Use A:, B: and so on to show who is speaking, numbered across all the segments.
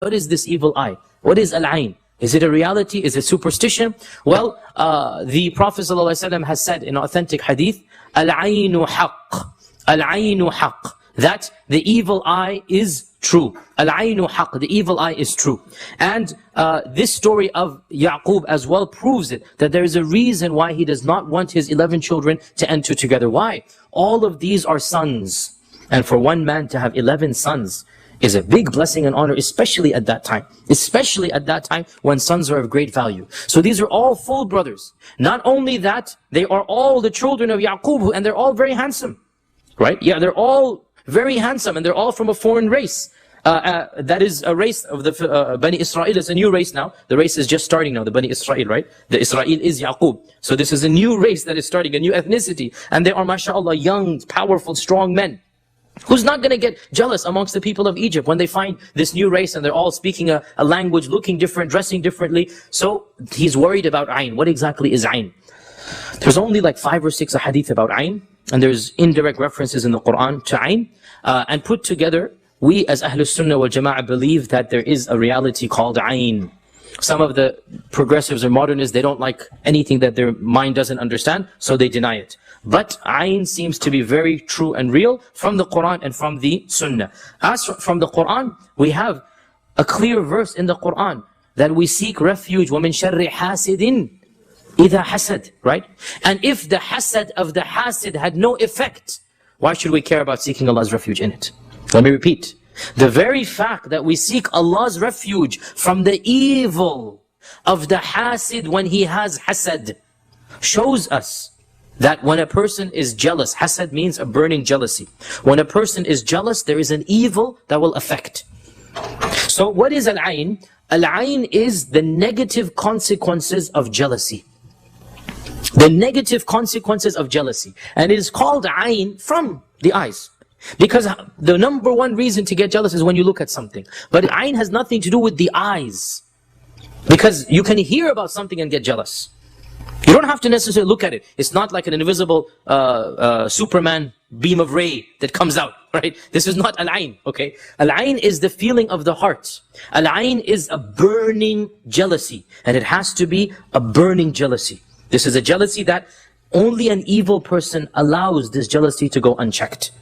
A: what is this evil eye? What is al-ayn? Is it a reality? Is it superstition? Well, the Prophet ﷺ has said in authentic hadith, al-aynu haqq. Al-aynu haqq. That the evil eye is true. Al-aynu haqq. The evil eye is true. And this story of Yaqub as well proves it, that there is a reason why he does not want his 11 children to enter together. Why? All of these are sons. And for one man to have 11 sons is a big blessing and honor, especially at that time. Especially at that time when sons are of great value. So these are all full brothers. Not only that, they are all the children of Yaqub, and they're all very handsome. Right? Yeah, they're all very handsome, and they're all from a foreign race. That is a race of the Bani Israel. It's a new race now. The race is just starting now, the Bani Israel, right? The Israel is Yaqub. So this is a new race that is starting, a new ethnicity. And they are, mashallah, young, powerful, strong men. Who's not going to get jealous amongst the people of Egypt when they find this new race and they're all speaking a language, looking different, dressing differently? So he's worried about ayn. What exactly is ayn? There's only like 5 or 6 hadith about ayn, and there's indirect references in the Quran to ayn. And put together, we as Ahlul Sunnah wal Jama'ah believe that there is a reality called ayn. Some of the progressives or modernists, they don't like anything that their mind doesn't understand, so they deny it. But ayn seems to be very true and real from the Quran and from the Sunnah. As from the Quran, we have a clear verse in the Quran that we seek refuge وَمِن شَرِّ حَاسِدٍ إِذَا حَسَدٍ, right? And if the hasad of the hasid had no effect, why should we care about seeking Allah's refuge in it? Let me repeat. The very fact that we seek Allah's refuge from the evil of the hasid when he has hasad shows us that when a person is jealous, hasad means a burning jealousy. When a person is jealous, there is an evil that will affect. So what is al-ayn? Al-ayn is the negative consequences of jealousy. The negative consequences of jealousy. And it is called ayn from the eyes. Because the number one reason to get jealous is when you look at something. But ayn has nothing to do with the eyes. Because you can hear about something and get jealous. You don't have to necessarily look at it. It's not like an invisible Superman beam of ray that comes out, right? This is not al-ayn, okay? Al-ayn is the feeling of the heart. Al-ayn is a burning jealousy. And it has to be a burning jealousy. This is a jealousy that only an evil person allows this jealousy to go unchecked.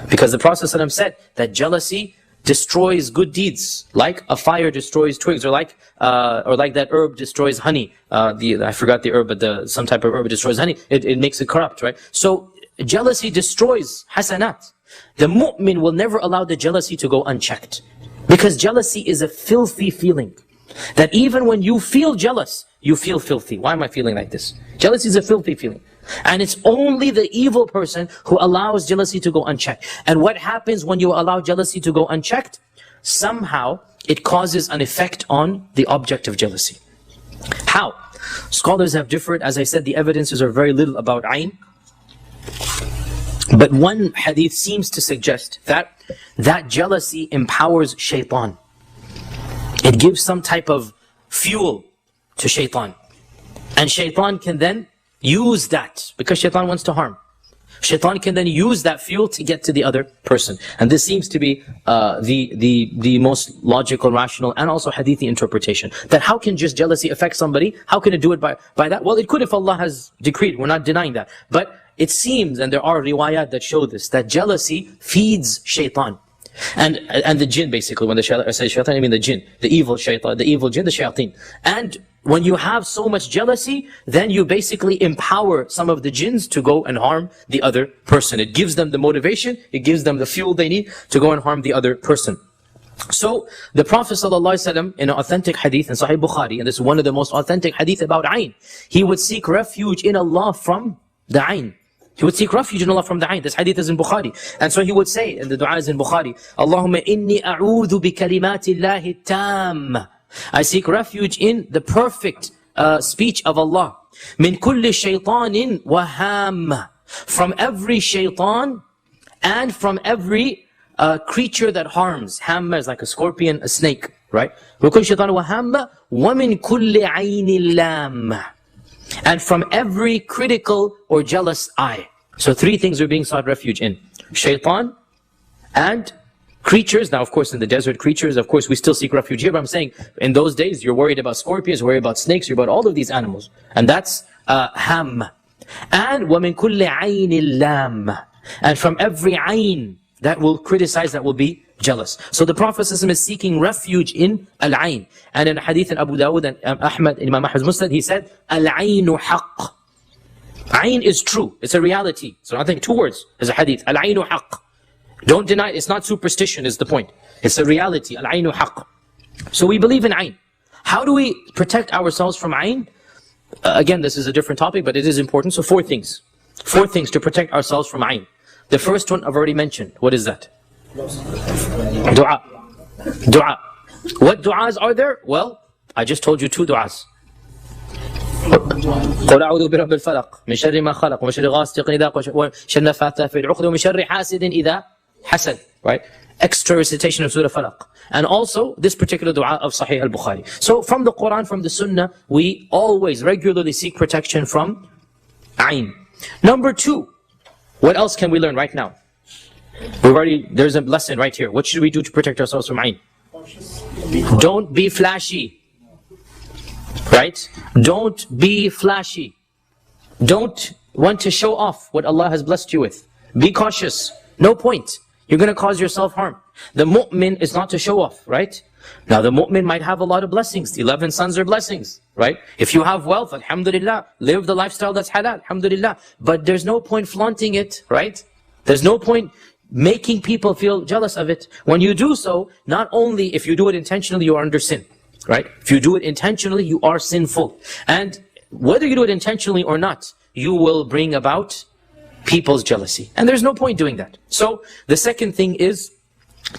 A: Because the Prophet ﷺ said that jealousy destroys good deeds, like a fire destroys twigs, or like that herb destroys honey. I forgot the herb, but some type of herb destroys honey. It makes it corrupt, right? So jealousy destroys hasanat. The mu'min will never allow the jealousy to go unchecked, because jealousy is a filthy feeling. That even when you feel jealous, you feel filthy. Why am I feeling like this? Jealousy is a filthy feeling. And it's only the evil person who allows jealousy to go unchecked. And what happens when you allow jealousy to go unchecked? Somehow, it causes an effect on the object of jealousy. How? Scholars have differed. As I said, the evidences are very little about ayn. But one hadith seems to suggest that that jealousy empowers shaitan. It gives some type of fuel to shaitan. And shaitan can then use that, because shaitan wants to harm. Shaitan can then use that fuel to get to the other person. And this seems to be the most logical, rational, and also hadithi interpretation. That how can just jealousy affect somebody? How can it do it by that? Well, it could if Allah has decreed. We're not denying that. But it seems, and there are riwayat that show this, that jealousy feeds shaitan. And the jinn, basically, when I say shaitan, I mean the jinn, the evil shaitan, the evil jinn, the shayateen. And when you have so much jealousy, then you basically empower some of the jinns to go and harm the other person. It gives them the motivation, it gives them the fuel they need to go and harm the other person. So, the Prophet ﷺ, in an authentic hadith in Sahih Bukhari, and this is one of the most authentic hadith about ayn, he would seek refuge in Allah from the ayn. He would seek refuge in Allah from the ayn. This hadith is in Bukhari. And so he would say, and the dua is in Bukhari, Allahumma inni a'udhu bi kalimati Allahi tam. I seek refuge in the perfect speech of Allah. Min kulli shaytanin wa ham. From every shaitan and from every creature that harms. Hamma is like a scorpion, a snake, right? Min kulli shaytanin wa ham. Wa min kulli ayni lam. And from every critical or jealous eye. So 3 things are being sought refuge in. Shaitan and creatures. Now, of course, in the desert creatures, of course, we still seek refuge here. But I'm saying, in those days, you're worried about scorpions, you're worried about snakes, you're about all of these animals. And that's ham. And وَمِن كُلِّ عَيْنِ اللَّامِ. And from every ayn that will criticize, that will be jealous. So the Prophet ﷺ is seeking refuge in al-ayn. And in hadith in Abu Dawud and Ahmad, in Imam Ahmad's Musnad, he said, al-aynu haqq. Ayn is true. It's a reality. So I think 2 words is a hadith. Al-aynu haqq. Don't deny it. It's not superstition is the point. It's a reality. Al-aynu haqq. So we believe in ayn. How do we protect ourselves from ayn? Again, this is a different topic, but it is important. So 4 things. 4 things to protect ourselves from ayn. The first one I've already mentioned. What is that? Dua. Dua. What du'as are there? Well, I just told you 2 du'as. قل أعوذ برب الفلق من شر ما خلق ومن شر غاسق إذا وقب ومن شر النفاثات في العقد ومن شر حاسد إذا حسد. Right? Extra recitation of Surah Falaq. And also this particular dua of Sahih al-Bukhari. So from the Quran, from the Sunnah, we always regularly seek protection from ayn. Number 2, what else can we learn right now? There's a lesson right here. What should we do to protect ourselves from ayn? Don't be flashy. Right? Don't be flashy. Don't want to show off what Allah has blessed you with. Be cautious. No point. You're going to cause yourself harm. The mu'min is not to show off, right? Now the mu'min might have a lot of blessings. The 11 sons are blessings, right? If you have wealth, alhamdulillah, live the lifestyle that's halal, alhamdulillah. But there's no point flaunting it, right? There's no point making people feel jealous of it. When you do so, not only if you do it intentionally, you are under sin, right? If you do it intentionally, you are sinful. And whether you do it intentionally or not, you will bring about people's jealousy. And there's no point doing that. So the second thing is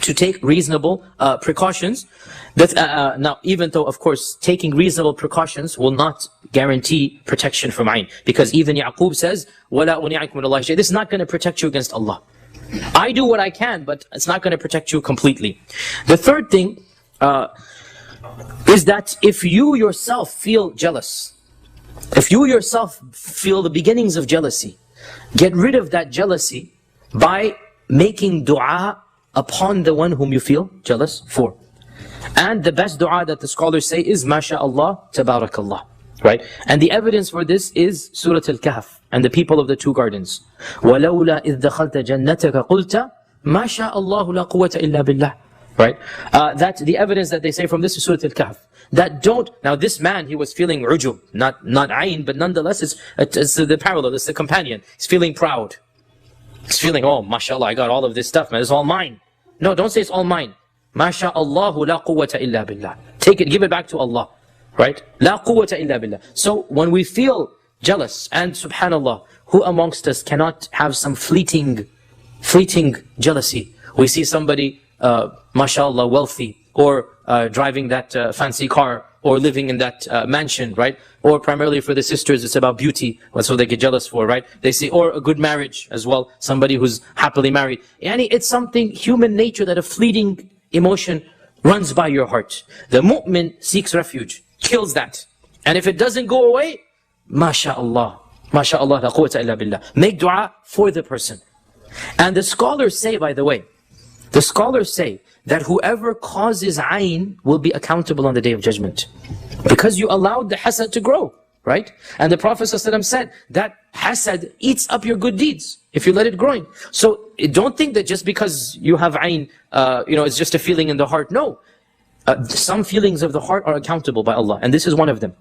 A: to take reasonable precautions. Now, even though, of course, taking reasonable precautions will not guarantee protection from ayn. Because even Yaqub says, وَلَا أُنِعَكُمْ مِنَ اللَّهِ شَيْءٍ. This is not going to protect you against Allah. I do what I can, but it's not going to protect you completely. The third thing is that if you yourself feel jealous, if you yourself feel the beginnings of jealousy, get rid of that jealousy by making dua upon the one whom you feel jealous for. And the best dua that the scholars say is MashaAllah, Tabarakallah. Right? And the evidence for this is Surah Al-Kahf and the people of the 2 gardens. وَلَوْلَا إِذْ دَخَلْتَ جَنَّتَكَ قُلْتَ مَا شَاءَ اللَّهُ لَا قُوَّةَ إِلَّا بِاللَّهِ. Right? That the evidence that they say from this is Surah Al-Kahf. That don't, now this man, he was feeling ujub, not ayn, but nonetheless it's the parallel, it's the companion. He's feeling proud. He's feeling, oh, mashallah, I got all of this stuff, man, it's all mine. No, don't say it's all mine. MashaAllahu la quwwata illa billah. Take it, give it back to Allah. Right? La quwwata illa billah. So when we feel jealous, and subhanallah, who amongst us cannot have some fleeting jealousy? We see somebody, mashallah, wealthy, or driving that fancy car, or living in that mansion, right? Or primarily for the sisters, it's about beauty, that's what they get jealous for, right? They say, or a good marriage as well, somebody who's happily married. Yani it's something, human nature, that a fleeting emotion runs by your heart. The mu'min seeks refuge, kills that. And if it doesn't go away, MashaAllah, MashaAllah, la quwwata illa billah. Make dua for the person. And the scholars say, by the way, the scholars say that whoever causes ayn will be accountable on the Day of Judgment. Because you allowed the hasad to grow, right? And the Prophet ﷺ said that hasad eats up your good deeds if you let it growing. So don't think that just because you have ayn, it's just a feeling in the heart. No. Some feelings of the heart are accountable by Allah. And this is one of them.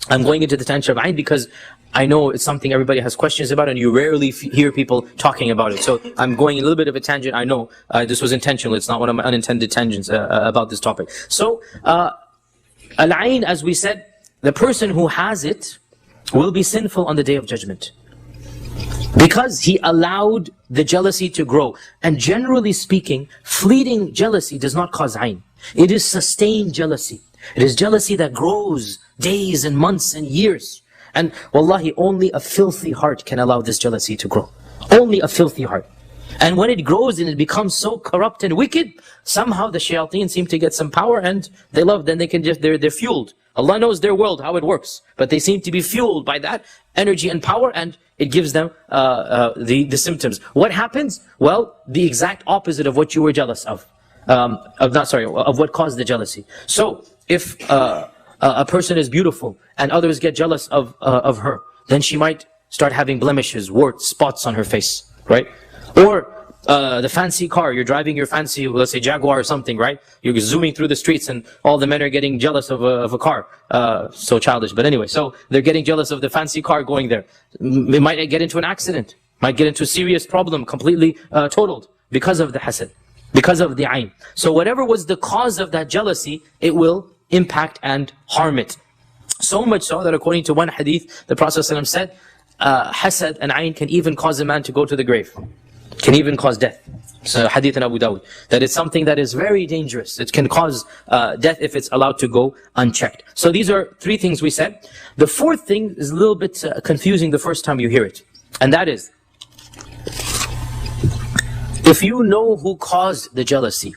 A: I'm going into the tangent of ayn because I know it's something everybody has questions about, and you rarely hear people talking about it. So I'm going a little bit of a tangent. I know this was intentional. It's not one of my unintended tangents about this topic. So al-ayn, as we said, the person who has it will be sinful on the Day of Judgment, because he allowed the jealousy to grow. And generally speaking, fleeting jealousy does not cause ayn. It is sustained jealousy. It is jealousy that grows days and months and years. And wallahi, only a filthy heart can allow this jealousy to grow. Only a filthy heart. And when it grows and it becomes so corrupt and wicked, somehow the shayateen seem to get some power, and they love, then they can just, they're fueled. Allah knows their world, how it works. But they seem to be fueled by that energy and power, and it gives them the symptoms. What happens? Well, the exact opposite of what you were jealous of. of what caused the jealousy. So if a person is beautiful and others get jealous of her, then she might start having blemishes, warts, spots on her face, right? Or the fancy car, you're driving your fancy, let's say Jaguar or something, right? You're zooming through the streets and all the men are getting jealous of a car. So childish, but anyway, so they're getting jealous of the fancy car going there. It might get into an accident, might get into a serious problem, completely totaled because of the hasad, because of the ayn. So whatever was the cause of that jealousy, it will impact and harm it. So much so that according to one hadith, the Prophet ﷺ said, hasad and ayn can even cause a man to go to the grave. Can even cause death. So hadith in Abu Dawud, that it's something that is very dangerous. It can cause death if it's allowed to go unchecked. So these are three things we said. The fourth thing is a little bit confusing the first time you hear it. And that is, if you know who caused the jealousy,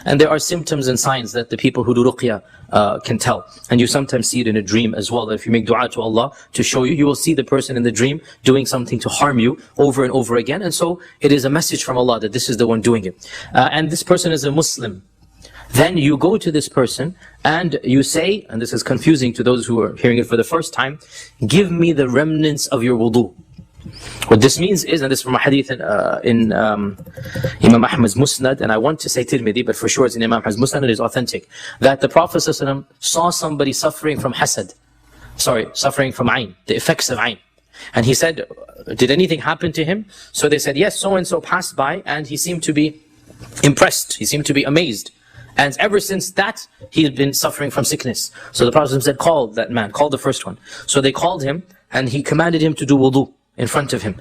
A: and there are symptoms and signs that the people who do ruqya can tell. And you sometimes see it in a dream as well. If you make dua to Allah to show you, you will see the person in the dream doing something to harm you over and over again. And so it is a message from Allah that this is the one doing it. And this person is a Muslim. Then you go to this person and you say, and this is confusing to those who are hearing it for the first time, give me the remnants of your wudu. What this means is, and this is from a hadith in Imam Ahmad's Musnad, and I want to say Tirmidhi, but for sure it's in Imam Ahmad's Musnad, it is authentic, that the Prophet ﷺ saw somebody suffering from hasad, suffering from ayn, the effects of ayn. And he said, did anything happen to him? So they said, yes, so-and-so passed by, and he seemed to be impressed, he seemed to be amazed. And ever since that, he had been suffering from sickness. So the Prophet ﷺ said, call that man, call the first one. So they called him, and he commanded him to do wudu in front of him.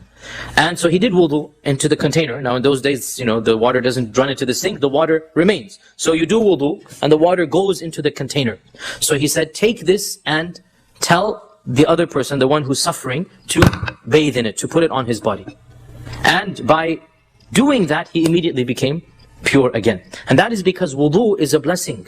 A: And so he did wudu into the container. Now in those days, the water doesn't run into the sink, the water remains. So you do wudu and the water goes into the container. So he said, take this and tell the other person, the one who's suffering, to bathe in it, to put it on his body. And by doing that, he immediately became pure again. And that is because wudu is a blessing.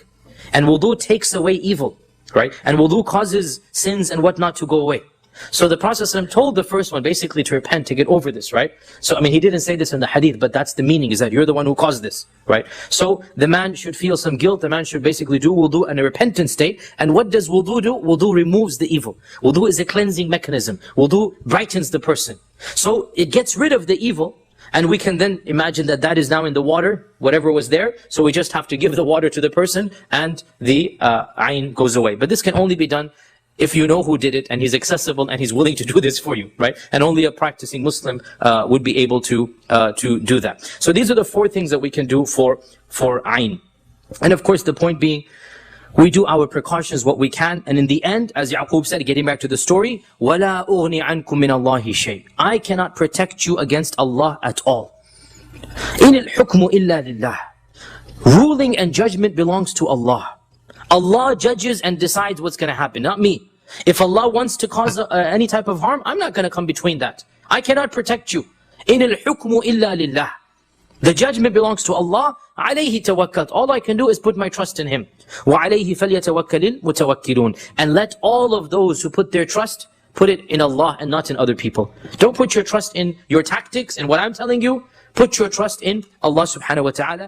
A: And wudu takes away evil, right? And wudu causes sins and whatnot to go away. So the Prophet ﷺ told the first one basically to repent, to get over this, right? So he didn't say this in the hadith, but that's the meaning, is that you're the one who caused this, right? So the man should feel some guilt, the man should basically do wudu in a repentant state. And what does wudu do? Wudu removes the evil. Wudu is a cleansing mechanism. Wudu brightens the person. So it gets rid of the evil, and we can then imagine that that is now in the water, whatever was there. So we just have to give the water to the person, and the ayn goes away. But this can only be done if you know who did it, and he's accessible, and he's willing to do this for you, right? And only a practicing Muslim would be able to do that. So these are the four things that we can do for ayn. And of course, the point being, we do our precautions what we can, and in the end, as Yaqub said, getting back to the story, وَلَا أُغْنِي عَنْكُم مِّنَ اللَّهِ شَيْءٍ. I cannot protect you against Allah at all. إِنِ الْحُكْمُ إِلَّا لِلَّهِ. Ruling and judgment belongs to Allah. Allah judges and decides what's going to happen, not me. If Allah wants to cause any type of harm, I'm not going to come between that. I cannot protect you. إِنِ الْحُكْمُ إِلَّا لِلَّهِ. The judgment belongs to Allah. عَلَيْهِ تَوَكَّلْتُ. All I can do is put my trust in Him. وَعَلَيْهِ فَلْيَتَوَكَّلِ الْمُتَوَكِّلُونَ. And let all of those who put their trust, put it in Allah and not in other people. Don't put your trust in your tactics and what I'm telling you. Put your trust in Allah subhanahu wa ta'ala.